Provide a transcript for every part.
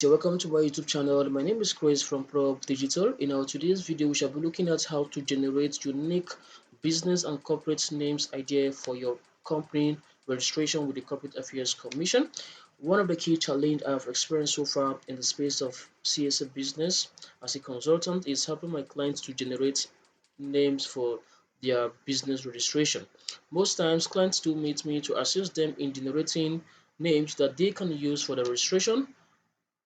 So welcome to my YouTube channel. My name is Chris from Prop Digital. In our today's video, we shall be looking at how to generate unique business and corporate names idea for your company registration with the Corporate Affairs Commission. One of the key challenges I've experienced so far in the space of CSA business as a consultant is helping my clients to generate names for their business registration. Most times, clients do meet me to assist them in generating names that they can use for the registration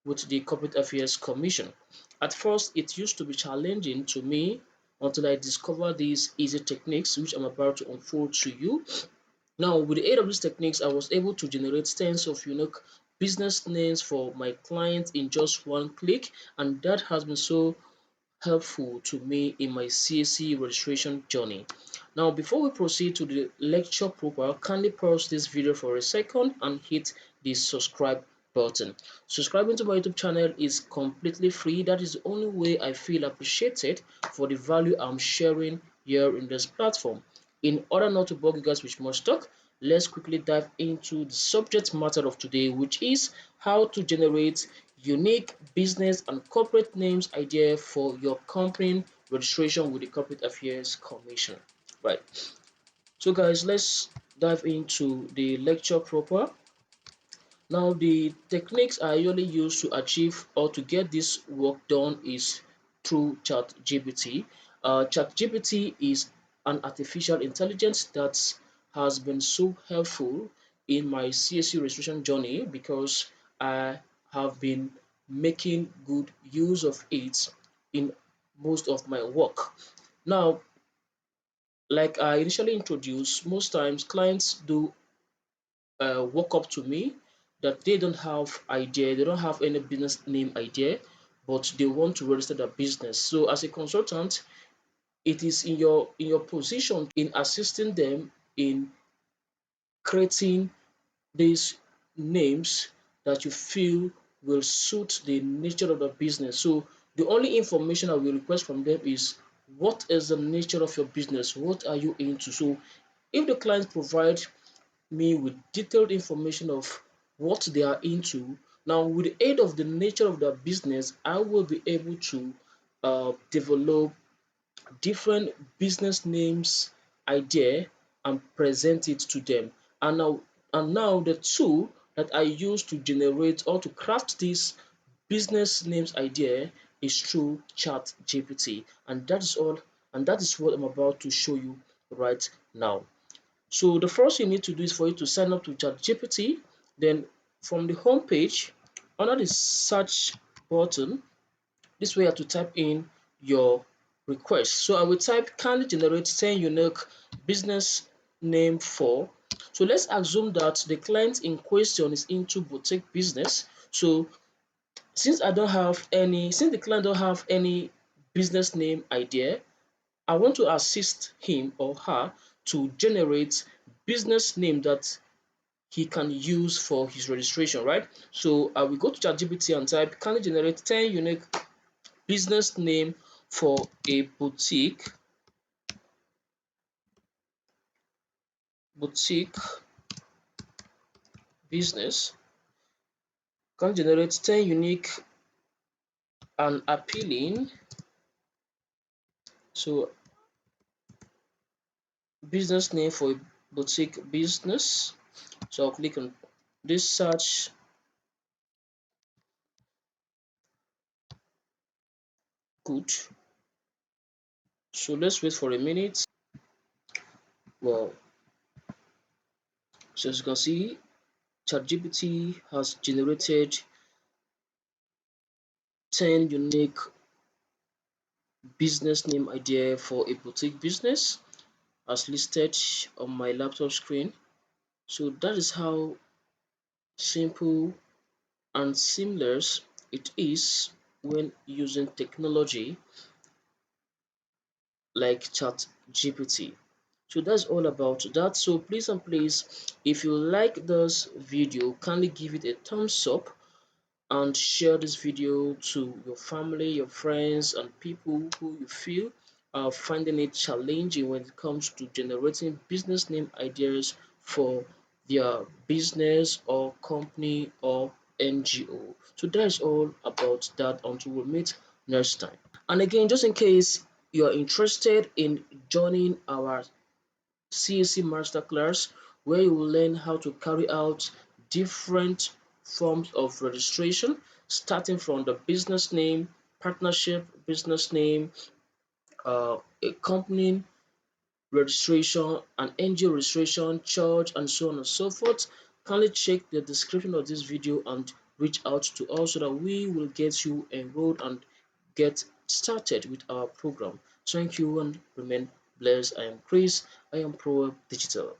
with the Corporate Affairs Commission. At first, it used to be challenging to me until I discovered these easy techniques which I'm about to unfold to you. Now, with the aid of these techniques, I was able to generate tens of unique business names for my clients in just one click, and that has been so helpful to me in my CAC registration journey. Now, before we proceed to the lecture proper, kindly pause this video for a second and hit the subscribe button. Subscribing to my YouTube channel is completely free. That is the only way I feel appreciated for the value I'm sharing here in this platform. In order not to bug you guys with much talk, let's quickly dive into the subject matter of today, which is how to generate unique business and corporate names idea for your company registration with the Corporate Affairs Commission. Right. So guys, let's dive into the lecture proper. Now, the techniques I usually use to achieve or to get this work done is through ChatGPT. ChatGPT is an artificial intelligence that has been so helpful in my CSC registration journey because I have been making good use of it in most of my work. Now, like I initially introduced, most times clients do walk up to me that they don't have idea, they don't have any business name idea, but they want to register their business. So as a consultant, it is in your position in assisting them in creating these names that you feel will suit the nature of the business. So the only information I will request from them is what is the nature of your business? What are you into? So if the client provide me with detailed information of what they are into. Now, with the aid of the nature of their business, I will be able to develop different business names idea and present it to them. And now the tool that I use to generate or to craft this business names idea is through ChatGPT, and that is all. And that is what I'm about to show you right now. So the first you need to do is for you to sign up to ChatGPT. Then from the home page, under the search button, this way you have to type in your request. So I will type kindly generate 10 unique business name for. So let's assume that the client in question is into boutique business. So since the client don't have any business name idea, I want to assist him or her to generate business name that he can use for his registration, right? So I will go to ChatGPT and type, can you generate 10 unique business name for a boutique business? Can generate 10 unique and appealing, so business name for a boutique business. So I'll click on this search. Good. So let's wait for a minute. Well, so as you can see, ChatGPT has generated 10 unique business name idea for a boutique business as listed on my laptop screen. So that is how simple and seamless it is when using technology like ChatGPT. So that's all about that. So please and please, if you like this video, kindly give it a thumbs up and share this video to your family, your friends, and people who you feel are finding it challenging when it comes to generating business name ideas for their business or company or NGO. So that is all about that until we meet next time. And again, just in case you're interested in joining our CAC Masterclass, where you will learn how to carry out different forms of registration, starting from the business name, partnership business name, a company registration, an NGO registration, church, and so on and so forth. Kindly check the description of this video and reach out to us so that we will get you enrolled and get started with our program. Thank you and remain blessed. I am Chris. I am Pro Digital.